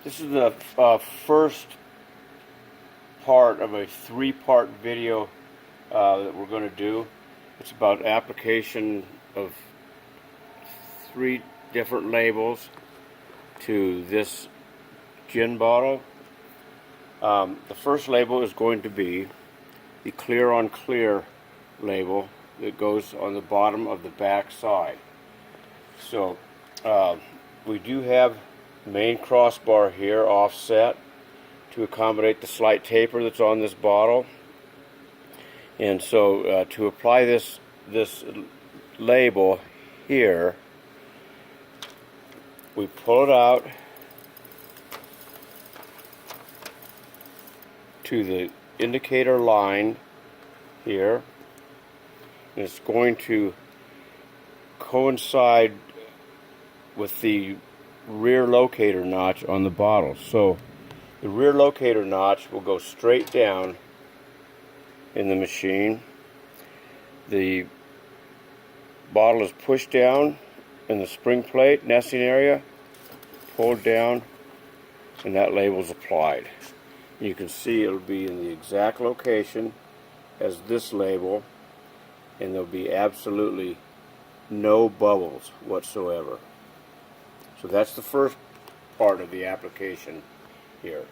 This is the first part of a three-part video that we're going to do. It's about application of 3 different labels to this gin bottle. The first label is going to be the clear on clear label that goes on the bottom of the back side. So we do have the main crossbar here offset to accommodate the slight taper that's on this bottle. And so to apply this label here, we pull it out to the indicator line here, and it's going to coincide with the rear locator notch on the bottle. So the rear locator notch will go straight down in the machine. The bottle is pushed down in the spring plate nesting area, pulled down, and that label is applied. You can see it'll be in the exact location as this label, and there'll be absolutely no bubbles whatsoever. So that's the first part of the application here.